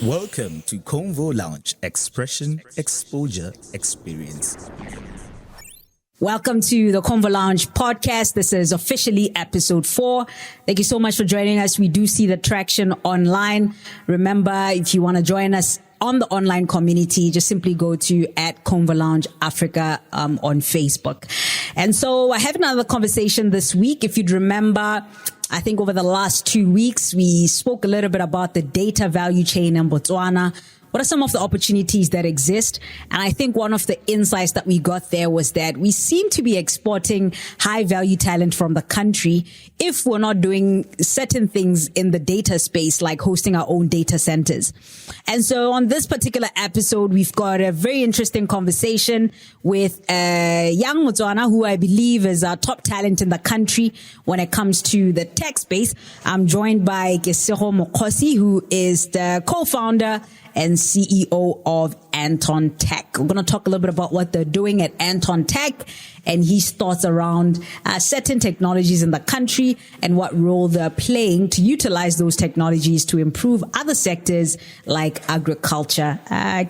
Welcome to Convo Lounge, Expression, Exposure, Experience. Welcome to the Convo Lounge podcast. This is officially episode 4. Thank you so much for joining us. We do see the traction online. Remember, if you want to join us on the online community, just simply go to @ConvoLoungeAfrica on Facebook. And so I have another conversation this week. If you'd remember, I think over the last 2 weeks, we spoke a little bit about the data value chain in Botswana. What are some of the opportunities that exist? And I think one of the insights that we got there was that we seem to be exporting high value talent from the country if we're not doing certain things in the data space, like hosting our own data centers. And so on this particular episode, we've got a very interesting conversation with young Botswana, who I believe is our top talent in the country when it comes to the tech space. I'm joined by Kesego Mokgosi, who is the co-founder and CEO of Anton Tech. We're going to talk a little bit about what they're doing at Anton Tech and his thoughts around certain technologies in the country and what role they're playing to utilize those technologies to improve other sectors like agriculture.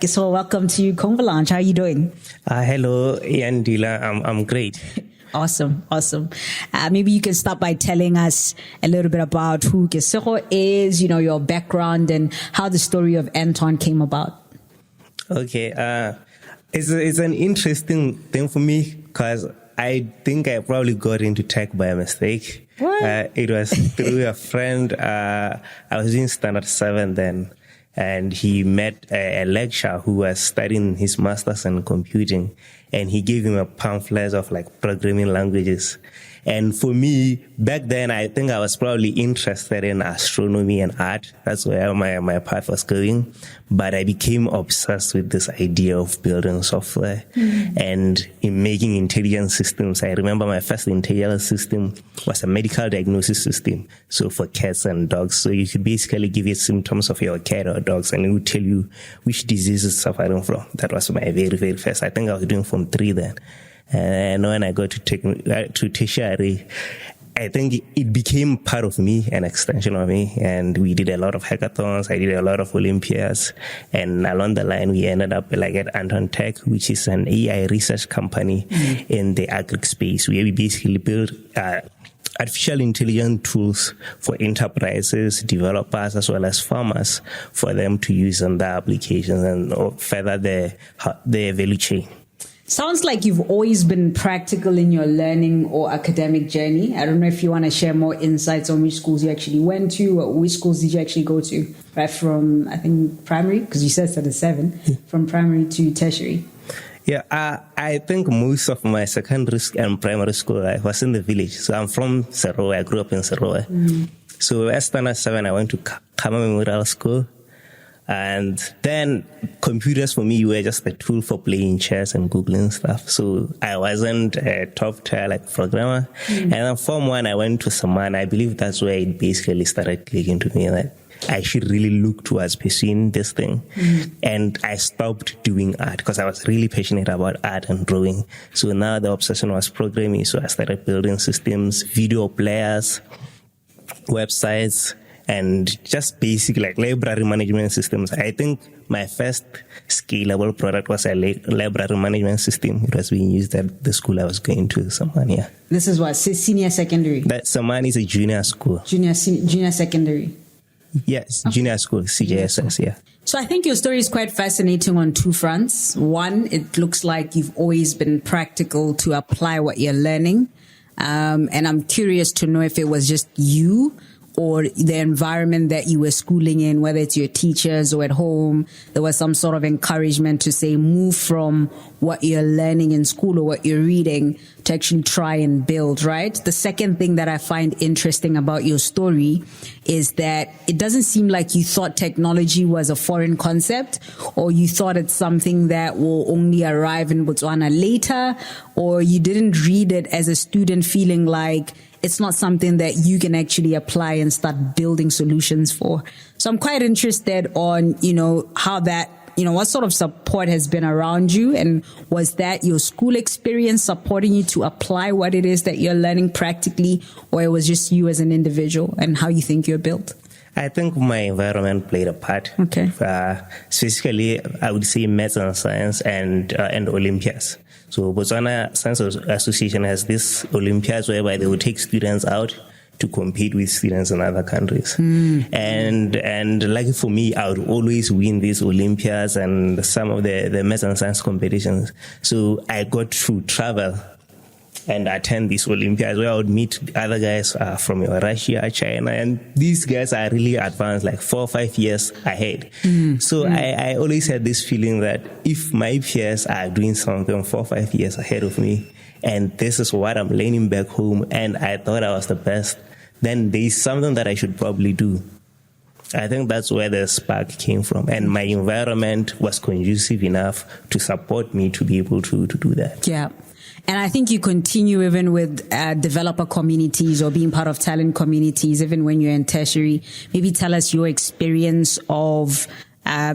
So welcome to Convo Lounge. How are you doing? Hello, Yandile. I'm great. Awesome. Maybe you can start by telling us a little bit about who Kesego is, your background and how the story of Anton came about. Okay. It's an interesting thing for me because I think I probably got into tech by mistake. What? It was through a friend. I was in standard 7 then, and he met a lecturer who was studying his master's in computing, and he gave him a pamphlet of like programming languages. And for me, back then, I think I was probably interested in astronomy and art. That's where my path was going. But I became obsessed with this idea of building software and in making intelligent systems. I remember my first intelligent system was a medical diagnosis system. So for cats and dogs. So you could basically give it symptoms of your cat or dogs and it would tell you which disease it's suffering from. That was my very, very first. I think I was doing Form 3 then. And when I got to tertiary, I think it became part of me, an extension of me. And we did a lot of hackathons. I did a lot of Olympiads. And along the line, we ended up like at Anton Tech, which is an AI research company in the agri space, where we basically build artificial intelligence tools for enterprises, developers, as well as farmers for them to use on their applications and further their value chain. Sounds like you've always been practical in your learning or academic journey. I don't know if you want to share more insights on which schools you actually went to, or which schools did you actually go to, right from, I think, primary, because you said standard 7, from primary to tertiary. Yeah, I think most of my secondary and primary school life was in the village. So I'm from Serowe. I grew up in Serowe. So at standard 7, I went to Kama Memorial School. And then computers for me were just a tool for playing chess and Googling stuff. So I wasn't a top tier like programmer. And then Form 1, I went to Saman. I believe that's where it basically started clicking to me that I should really look towards pursuing this thing. And I stopped doing art because I was really passionate about art and drawing. So now the obsession was programming. So I started building systems, video players, websites, and just basic like library management systems. I think my first scalable product was a library management system. It was being used at the school I was going to, Saman, yeah. This is what, senior secondary? That Saman is a junior school. Junior secondary? Yes, junior school, CJSS, yeah. So I think your story is quite fascinating on 2 fronts. One, it looks like you've always been practical to apply what you're learning. And I'm curious to know if it was just you or the environment that you were schooling in, whether it's your teachers or at home, there was some sort of encouragement to say, move from what you're learning in school or what you're reading to actually try and build, right? The second thing that I find interesting about your story is that it doesn't seem like you thought technology was a foreign concept, or you thought it's something that will only arrive in Botswana later, or you didn't read it as a student feeling like it's not something that you can actually apply and start building solutions for. So I'm quite interested on, how that, what sort of support has been around you, and was that your school experience supporting you to apply what it is that you're learning practically, or it was just you as an individual and how you think you're built? I think my environment played a part. Okay. Specifically, I would say maths and science and Olympiads. So Botswana Science Association has this Olympiads whereby they would take students out to compete with students in other countries. And like for me, I would always win these Olympiads and some of the maths and science competitions. So I got to travel and attend these Olympiads where I would meet other guys from Russia, China, and these guys are really advanced, like 4 or 5 years ahead. So I always had this feeling that if my peers are doing something 4 or 5 years ahead of me, and this is what I'm learning back home, and I thought I was the best, then there's something that I should probably do. I think that's where the spark came from. And my environment was conducive enough to support me to be able to do that. Yeah. And I think you continue even with developer communities or being part of talent communities, even when you're in tertiary. Maybe tell us your experience of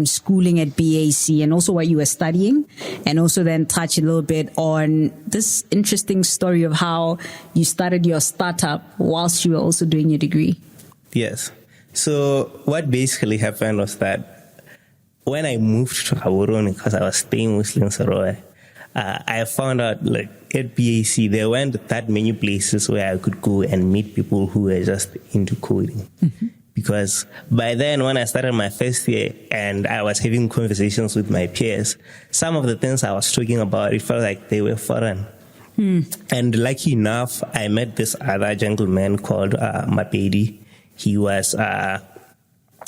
schooling at BAC and also what you were studying, and also then touch a little bit on this interesting story of how you started your startup whilst you were also doing your degree. Yes. So what basically happened was that when I moved to Gaborone, because I was staying mostly in Saroe, I found out like at BAC, there weren't that many places where I could go and meet people who were just into coding. Because by then, when I started my first year and I was having conversations with my peers, some of the things I was talking about, it felt like they were foreign. And lucky enough, I met this other gentleman called Mapedi. He was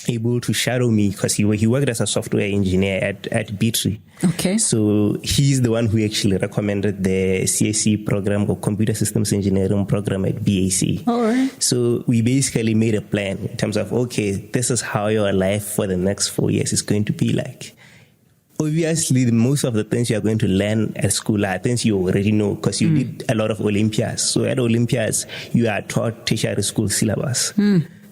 able to shadow me because he worked as a software engineer at B3. Okay. So he's the one who actually recommended the CSE program or Computer Systems Engineering program at BAC. All right. So we basically made a plan in terms of, okay, this is how your life for the next 4 years is going to be like. Obviously, most of the things you're going to learn at school are things you already know because you did a lot of Olympiads. So at Olympiads, you are taught tertiary school syllabus.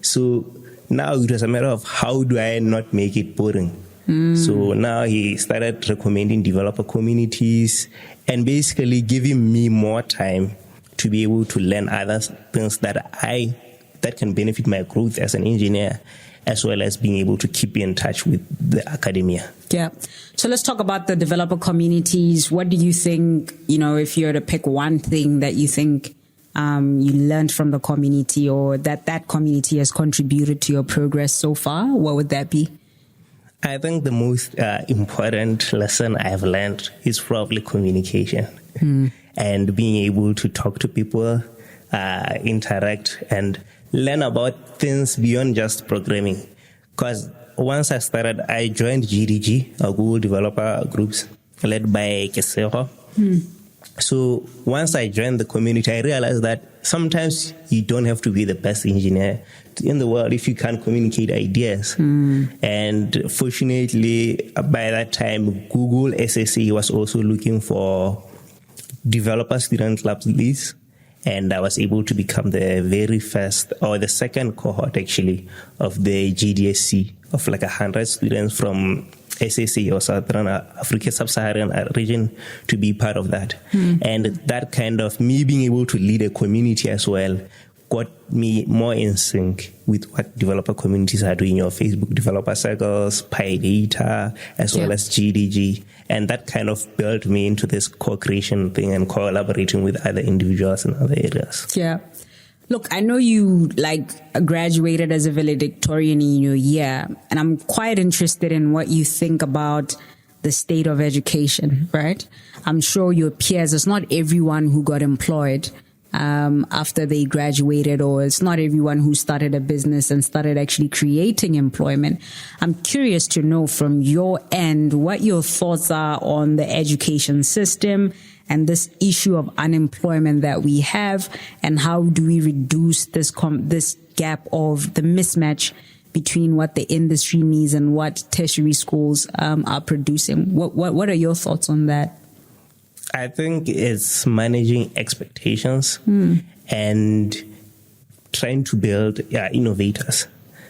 So now it was a matter of how do I not make it boring? So now he started recommending developer communities and basically giving me more time to be able to learn other things that can benefit my growth as an engineer, as well as being able to keep in touch with the academia. Yeah. So let's talk about the developer communities. What do you think, if you were to pick one thing that you think you learned from the community or that community has contributed to your progress so far, what would that be? I think the most important lesson I've learned is probably communication and being able to talk to people, interact, and learn about things beyond just programming. Because once I started, I joined GDG, a Google developer groups led by Kesego. So once I joined the community, I realized that sometimes you don't have to be the best engineer in the world if you can't communicate ideas. And fortunately, by that time, Google SSA was also looking for developer student lab leads. And I was able to become the very first, or the second cohort actually, of the GDSC of like 100 students from SSA or Southern Africa, Sub-Saharan region to be part of that. And that kind of me being able to lead a community as well got me more in sync with what developer communities are doing, your Facebook developer circles, PyData, as well as GDG. And that kind of built me into this co-creation thing and collaborating with other individuals in other areas. Yeah. Look, I know you graduated as a valedictorian in your year, and I'm quite interested in what you think about the state of education, right? I'm sure your peers, it's not everyone who got employed after they graduated, or it's not everyone who started a business and started actually creating employment. I'm curious to know from your end what your thoughts are on the education system and this issue of unemployment that we have, and how do we reduce this gap of the mismatch between what the industry needs and what tertiary schools are producing. What are your thoughts on that? I think it's managing expectations and trying to build innovators.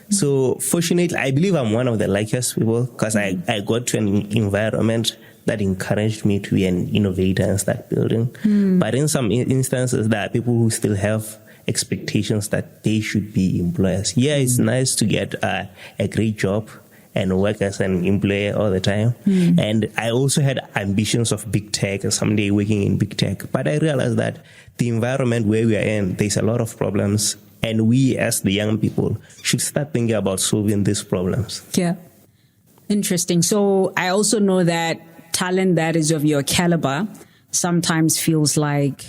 So fortunately, I believe I'm one of the luckiest people because I got to an environment that encouraged me to be an innovator and start building. But in some instances, there are people who still have expectations that they should be employers. Yeah, it's nice to get a great job and work as an employer all the time. And I also had ambitions of big tech and someday working in big tech. But I realized that the environment where we are in, there's a lot of problems. And we as the young people should start thinking about solving these problems. Yeah. Interesting. So I also know that talent that is of your caliber sometimes feels like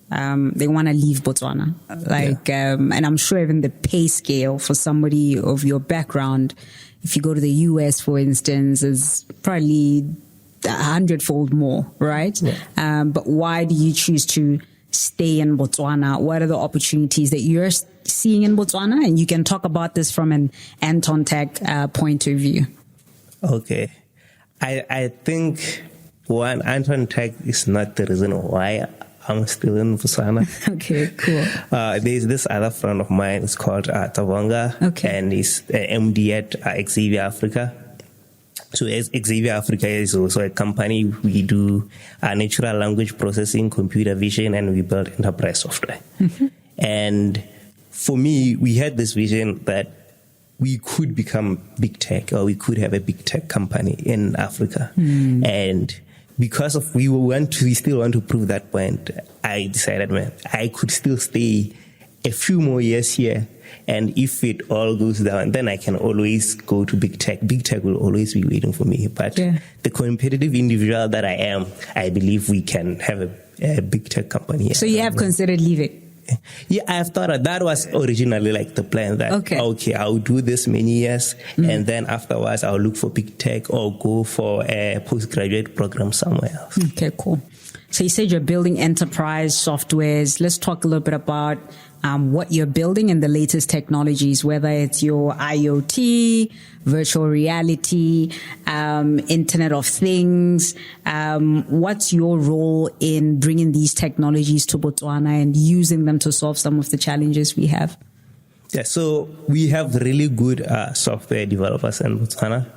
they want to leave Botswana. And I'm sure even the pay scale for somebody of your background, if you go to the US, for instance, is probably 100-fold more, right? Yeah. But why do you choose to stay in Botswana? What are the opportunities that you're seeing in Botswana? And you can talk about this from an Anton Tech point of view. Okay. I think one, Anton Tech is not the reason why I'm still in Botswana. Okay, cool. There's this other friend of mine. It's called Tavanga. Okay. And he's MD at XavierAfrica. So XavierAfrica is also a company. We do natural language processing, computer vision, and we build enterprise software. And for me, we had this vision that we could become big tech, or we could have a big tech company in Africa. And because of we still want to prove that point, I decided, man, I could still stay a few more years here. And if it all goes down, then I can always go to big tech. Big tech will always be waiting for me. But the competitive individual that I am, I believe we can have a big tech company. So you have considered leaving? Yeah, I've thought that was originally like the plan that, okay, I'll do this many years and then afterwards I'll look for big tech or go for a postgraduate program somewhere else. Okay, cool. So you said you're building enterprise softwares. Let's talk a little bit about what you're building and the latest technologies, whether it's your IoT, virtual reality, Internet of Things. What's your role in bringing these technologies to Botswana and using them to solve some of the challenges we have? Yeah, so we have really good software developers in Botswana.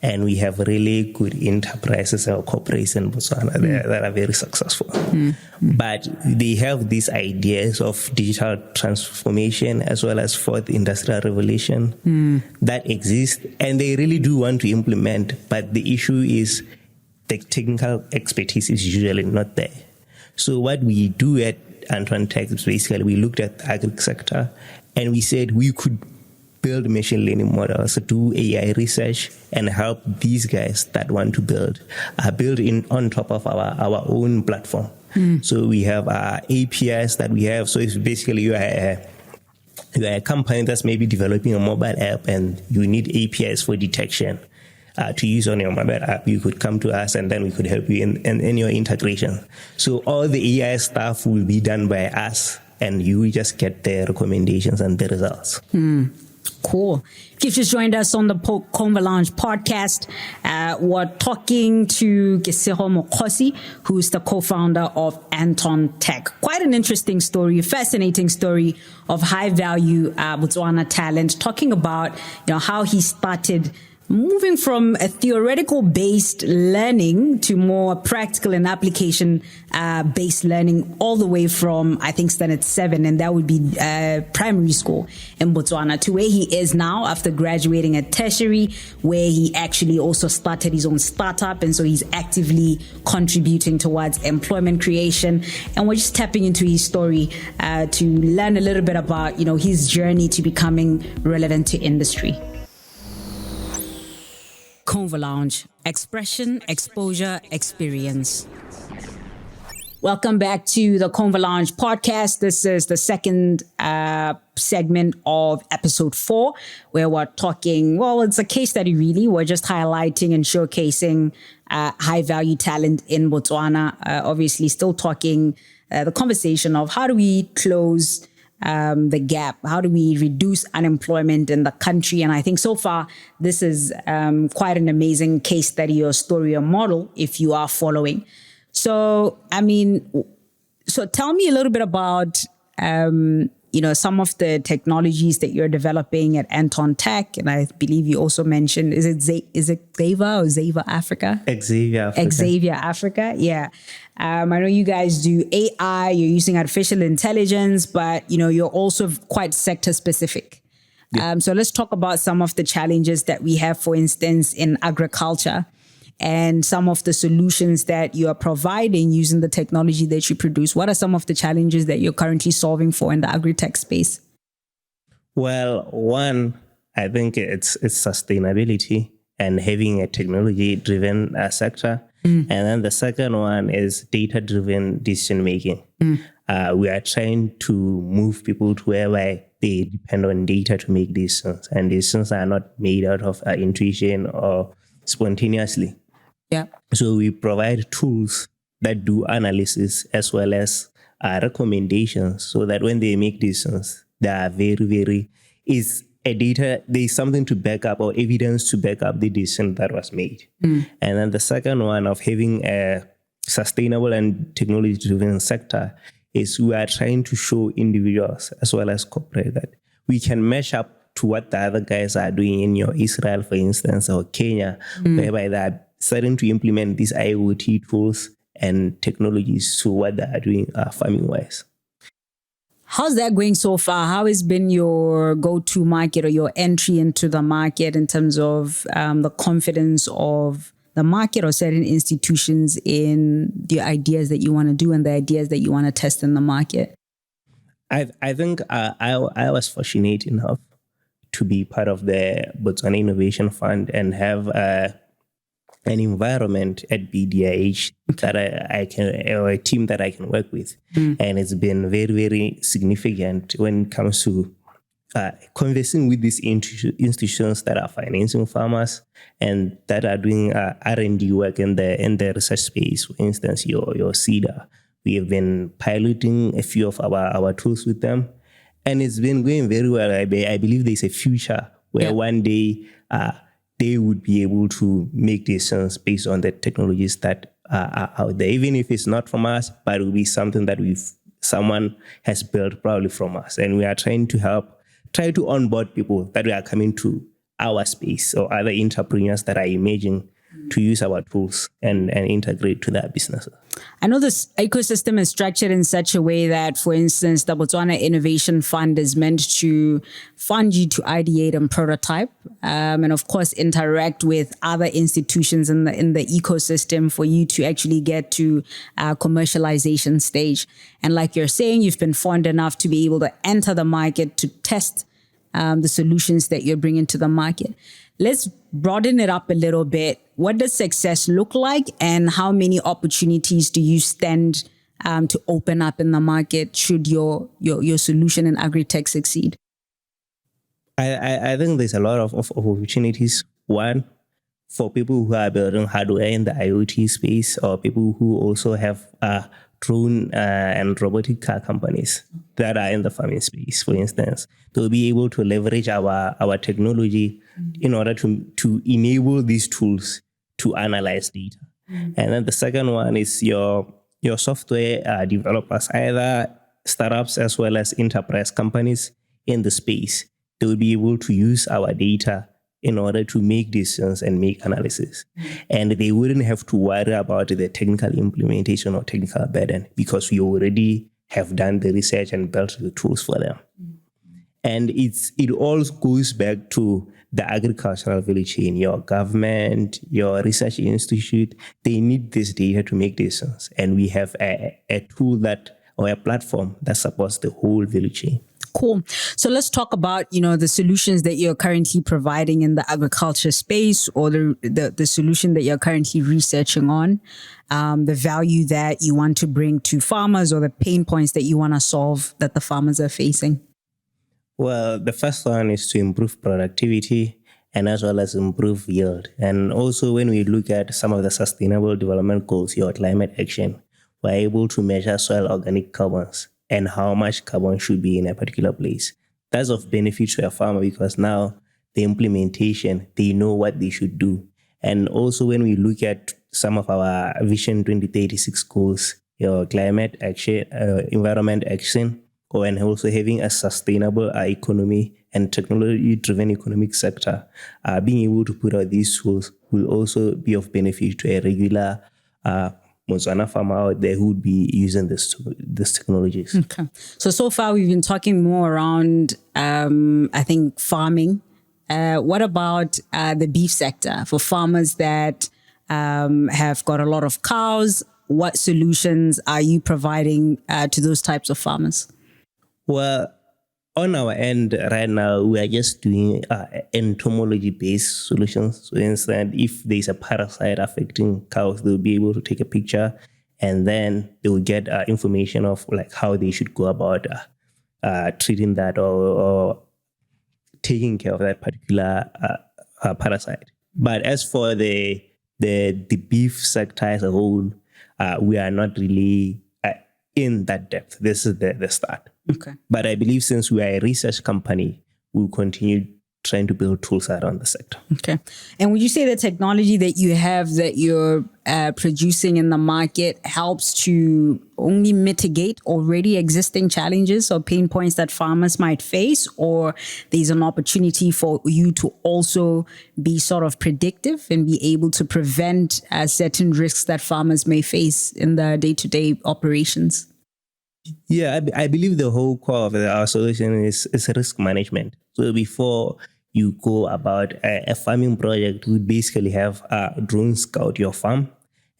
And we have really good enterprises or corporates in Botswana that are very successful. But they have these ideas of digital transformation as well as fourth industrial revolution that exist. And they really do want to implement. But the issue is the technical expertise is usually not there. So what we do at Anton Tech is basically we looked at the agri sector and we said we could build machine learning models, do AI research, and help these guys that want to build in on top of our own platform. So we have APIs that we have. So it's basically you are a company that's maybe developing a mobile app and you need APIs for detection to use on your mobile app. You could come to us and then we could help you in your integration. So all the AI stuff will be done by us and you will just get the recommendations and the results. Cool. If you've just joined us on the Conversational podcast, we're talking to Kesego Mokgosi, who's the co-founder of Anton Tech. Quite an interesting story, fascinating story of high-value Botswana talent, talking about how he started moving from a theoretical-based learning to more practical and application-based learning all the way from, I think, standard 7, and that would be primary school in Botswana, to where he is now after graduating at tertiary, where he actually also started his own startup, and so he's actively contributing towards employment creation. And we're just tapping into his story to learn a little bit about, his journey to becoming relevant to industry. Convo Lounge, expression, exposure, experience. Welcome back to the Convo Lounge podcast. This is the second segment of episode 4, where we're talking, it's a case study really. We're just highlighting and showcasing high value talent in Botswana. Obviously still talking the conversation of how do we close the gap? How do we reduce unemployment in the country? And I think so far, this is quite an amazing case study or story or model if you are following. So, so tell me a little bit about some of the technologies that you're developing at Anton Tech, and I believe you also mentioned, is it Xavier or XavierAfrica? XavierAfrica, yeah. I know you guys do AI, you're using artificial intelligence, but you're also quite sector specific. Yeah. So let's talk about some of the challenges that we have, for instance, in agriculture, and some of the solutions that you are providing using the technology that you produce. What are some of the challenges that you're currently solving for in the Agritech space? Well, one, I think it's sustainability and having a technology-driven sector. And then the second one is data-driven decision-making. We are trying to move people to whereby they depend on data to make decisions, and decisions are not made out of intuition or spontaneously. Yeah. So we provide tools that do analysis as well as recommendations, so that when they make decisions, they are there's something to back up or evidence to back up the decision that was made. And then the second one of having a sustainable and technology-driven sector is we are trying to show individuals as well as corporate that we can mesh up to what the other guys are doing in your Israel, for instance, or Kenya, whereby they're starting to implement these IoT tools and technologies to what they are doing farming-wise. How's that going so far? How has been your go-to market or your entry into the market in terms of the confidence of the market or certain institutions in the ideas that you want to do and the ideas that you want to test in the market? I think I was fortunate enough to be part of the Botswana Innovation Fund and have an environment at BDIH that I can, or a team that I can work with. And it's been very, very significant when it comes to conversing with these institutions that are financing farmers and that are doing R&D work in the research space. For instance, your CEDA. We have been piloting a few of our tools with them, and it's been going very well. I believe there's a future where one day they would be able to make decisions based on the technologies that are out there, even if it's not from us, but it will be something that someone has built probably from us. And we are trying to onboard people that are coming to our space or other entrepreneurs that are emerging to use our tools and integrate to their businesses. I know this ecosystem is structured in such a way that, for instance, the Botswana Innovation Fund is meant to fund you to ideate and prototype, and of course interact with other institutions in the ecosystem for you to actually get to commercialization stage. And like you're saying, you've been fond enough to be able to enter the market to test the solutions that you're bringing to the market. Let's broaden it up a little bit. What does success look like, and how many opportunities do you stand to open up in the market should your solution in Agritech succeed? I think there's a lot of opportunities. One, for people who are building hardware in the IoT space, or people who also have drone and robotic car companies that are in the farming space, for instance. They'll be able to leverage our technology in order to enable these tools to analyze data. And then the second one is your software developers, either startups as well as enterprise companies in the space. They will be able to use our data in order to make decisions and make analysis. And they wouldn't have to worry about the technical implementation or technical burden, because we already have done the research and built the tools for them. And it all goes back to the agricultural value chain. Your government, your research institute, they need this data to make decisions. And we have a tool or a platform that supports the whole value chain. Cool. So let's talk about, the solutions that you're currently providing in the agriculture space, or the solution that you're currently researching on, the value that you want to bring to farmers, or the pain points that you want to solve that the farmers are facing. Well, the first one is to improve productivity and as well as improve yield. And also when we look at some of the sustainable development goals, your climate action, we're able to measure soil organic carbons and how much carbon should be in a particular place. That's of benefit to a farmer, because now the implementation, they know what they should do. And also when we look at some of our Vision 2036 goals, your climate action, environment action, and also having a sustainable economy and technology-driven economic sector, being able to put out these tools will also be of benefit to a regular Botswana farmer out there who would be using these technologies. Okay. So far we've been talking more around, I think, farming. What about the beef sector for farmers that have got a lot of cows? What solutions are you providing to those types of farmers? Well, on our end right now, we are just doing entomology-based solutions. So instead, if there's a parasite affecting cows, they'll be able to take a picture and then they will get information of like how they should go about treating that or taking care of that particular parasite. But as for the beef sector as a whole, we are not really in that depth. This is the start. Okay. But I believe since we are a research company, we'll continue trying to build tools around the sector. Okay. And would you say the technology that you have that you're producing in the market helps to only mitigate already existing challenges or pain points that farmers might face, or there's an opportunity for you to also be sort of predictive and be able to prevent certain risks that farmers may face in the day-to-day operations? Yeah, I believe the whole core of our solution is risk management. So before you go about a farming project, we basically have drones scout your farm,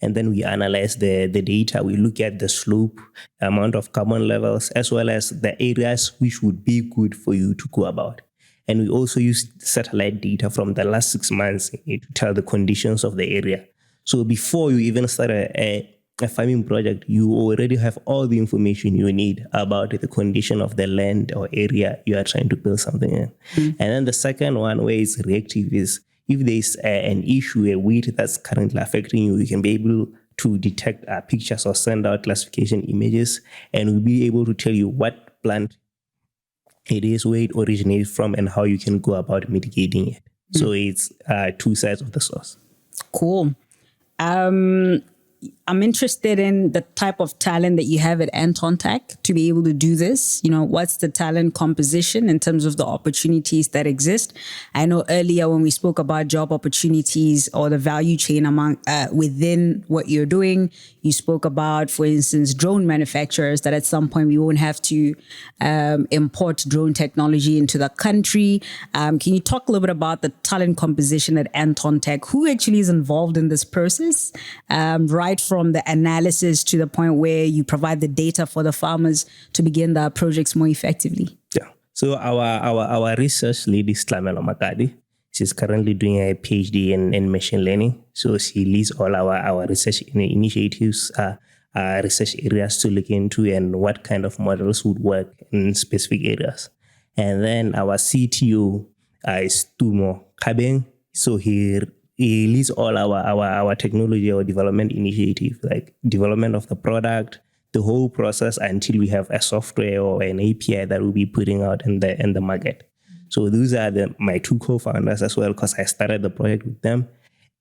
and then we analyze the data. We look at the slope, amount of carbon levels, as well as the areas which would be good for you to go about. And we also use satellite data from the last 6 months to tell the conditions of the area. So before you even start a farming project, you already have all the information you need about the condition of the land or area you are trying to build something in. And then the second one, where it's reactive, is if there's an issue, a weed that's currently affecting you, you can be able to detect pictures or send out classification images, and we'll be able to tell you what plant it is, where it originates from, and how you can go about mitigating it. So it's two sides of the source. Cool. I'm interested in the type of talent that you have at Anton Tech to be able to do this. You know, what's the talent composition in terms of the opportunities that exist? I know earlier when we spoke about job opportunities or the value chain among within what you're doing, you spoke about, for instance, drone manufacturers, that at some point we won't have to import drone technology into the country. Can you talk a little bit about the talent composition at Anton Tech? Who actually is involved in this process, right from the analysis to the point where you provide the data for the farmers to begin the projects more effectively? Yeah. So our research lead is Tlamelo Makadi. She's currently doing a PhD in machine learning. So she leads all our research initiatives, research areas to look into and what kind of models would work in specific areas. And then our CTO is Tumo Kabeng. So he leads all our technology or development initiative, like development of the product, the whole process until we have a software or an API that we'll be putting out in the market. So those are my two co-founders as well, because I started the project with them.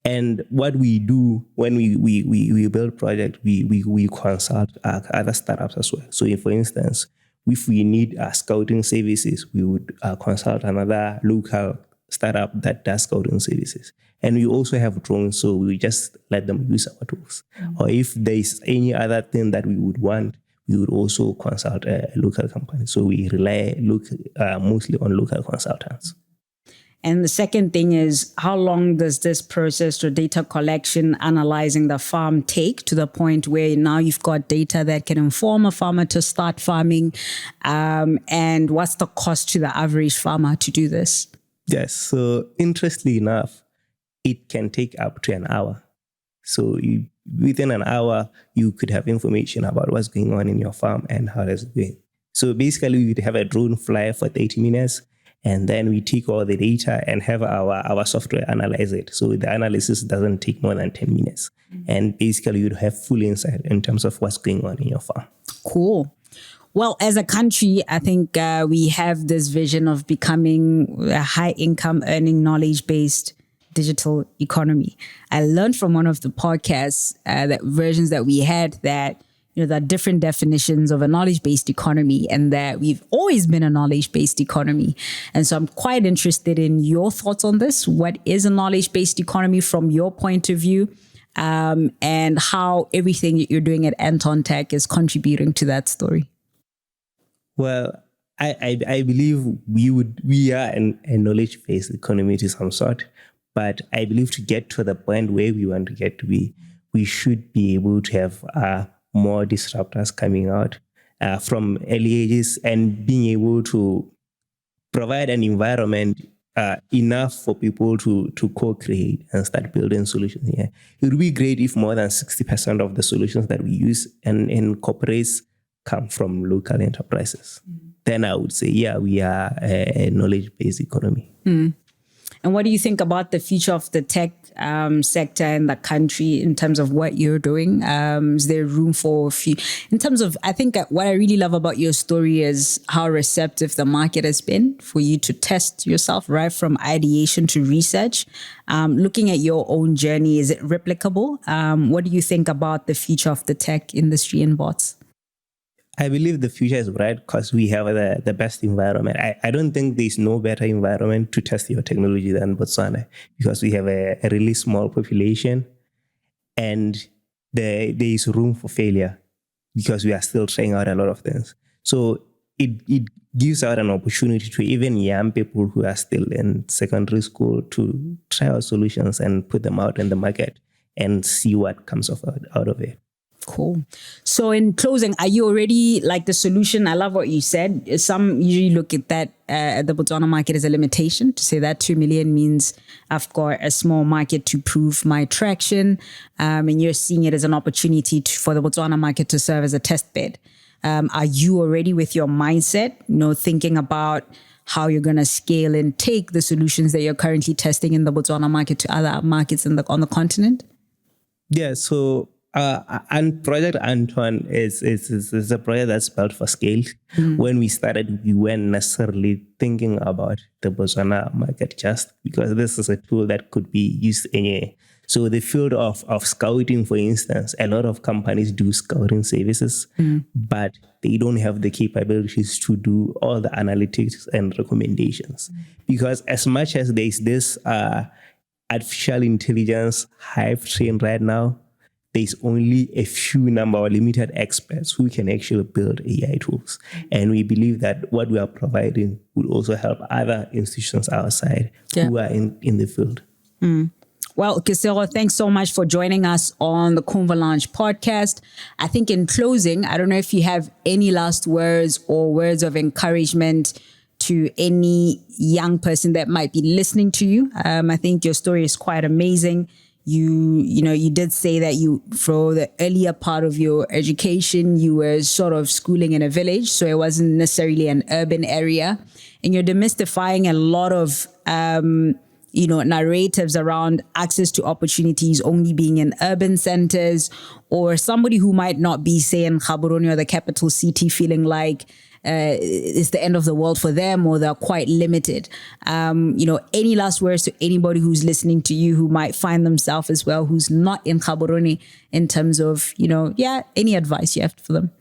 And what we do when we build project, we consult other startups as well. So if, for instance, if we need scouting services, we would consult another local startup that does scouting services. And we also have drones, so we just let them use our tools. Or if there's any other thing that we would want, we would also consult a local company. So we look mostly on local consultants. And the second thing is, how long does this process or data collection, analyzing the farm take to the point where now you've got data that can inform a farmer to start farming? And what's the cost to the average farmer to do this? Yes. So interestingly enough, it can take up to an hour. So within an hour, you could have information about what's going on in your farm and how that's going. So basically, we'd have a drone fly for 30 minutes, and then we take all the data and have our software analyze it. So the analysis doesn't take more than 10 minutes. And basically, you'd have full insight in terms of what's going on in your farm. Cool. Well, as a country, I think we have this vision of becoming a high-income, earning, knowledge-based digital economy. I learned from one of the podcasts, that versions that we had, that there are different definitions of a knowledge-based economy, and that we've always been a knowledge-based economy. And so I'm quite interested in your thoughts on this. What is a knowledge-based economy from your point of view? And how everything that you're doing at Anton Tech is contributing to that story? Well, I believe we are a knowledge-based economy to some sort, but I believe to get to the point where we want to get to be, we should be able to have more disruptors coming out from early ages and being able to provide an environment enough for people to co-create and start building solutions here. It would be great if more than 60% of the solutions that we use and incorporate come from local enterprises. Then I would say, yeah, we are a knowledge-based economy. And what do you think about the future of the tech sector in the country in terms of what you're doing? Is there room for in terms of, I think what I really love about your story is how receptive the market has been for you to test yourself, right from ideation to research. Looking at your own journey, is it replicable? What do you think about the future of the tech industry in Bots? I believe the future is bright because we have the best environment. I don't think there's no better environment to test your technology than Botswana, because we have a really small population and there is room for failure because we are still trying out a lot of things. So it gives out an opportunity to even young people who are still in secondary school to try out solutions and put them out in the market and see what comes out of it. Cool. So in closing, are you already like the solution? I love what you said. Some usually look at that at the Botswana market as a limitation, to say that 2 million means I've got a small market to prove my traction. And you're seeing it as an opportunity for the Botswana market to serve as a test bed. Are you already with your mindset, thinking about how you're going to scale and take the solutions that you're currently testing in the Botswana market to other markets on the continent? Yeah, so and Project Anton is a project that's built for scale. When we started, we weren't necessarily thinking about the Botswana market just because this is a tool that could be used anywhere. So the field of scouting, for instance, a lot of companies do scouting services, but they don't have the capabilities to do all the analytics and recommendations. Because as much as there's this artificial intelligence hype train right now, there's only a few number or limited experts who can actually build AI tools. And we believe that what we are providing will also help other institutions outside who are in the field. Well, Kesego, thanks so much for joining us on the Conversational podcast. I think in closing, I don't know if you have any last words or words of encouragement to any young person that might be listening to you. I think your story is quite amazing. You did say that for the earlier part of your education, you were sort of schooling in a village, so it wasn't necessarily an urban area. And you're demystifying a lot of, narratives around access to opportunities only being in urban centers, or somebody who might not be, say, in Gaborone or the capital city feeling like it's the end of the world for them, or they're quite limited. Any last words to anybody who's listening to you who might find themselves as well, who's not in Gaborone, in terms of, any advice you have for them?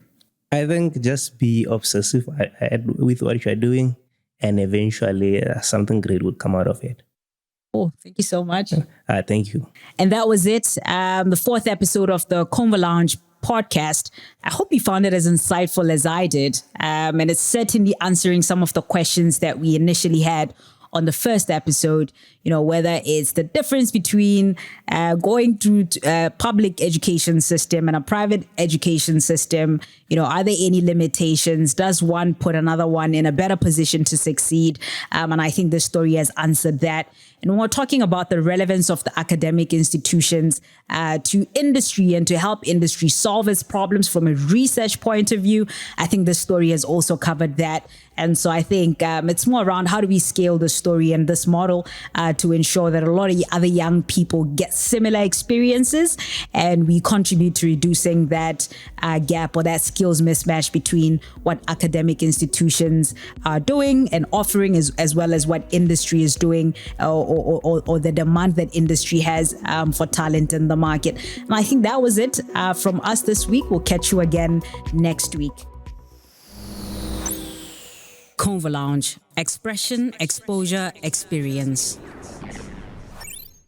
I think just be obsessive with what you're doing, and eventually something great will come out of it. Oh, thank you so much. Thank you. And that was it. The fourth episode of the Conversational podcast. I hope you found it as insightful as I did. And it's certainly answering some of the questions that we initially had on the first episode, whether it's the difference between going through a public education system and a private education system. Are there any limitations? Does one put another one in a better position to succeed? And I think this story has answered that. And when we're talking about the relevance of the academic institutions to industry and to help industry solve its problems from a research point of view, I think this story has also covered that. And so I think it's more around how do we scale the story and this model to ensure that a lot of other young people get similar experiences, and we contribute to reducing that gap or that skills mismatch between what academic institutions are doing and offering as well as what industry is doing, or the demand that industry has for talent in the market. And I think that was it from us this week. We'll catch you again next week. Convo Lounge, expression, exposure, experience.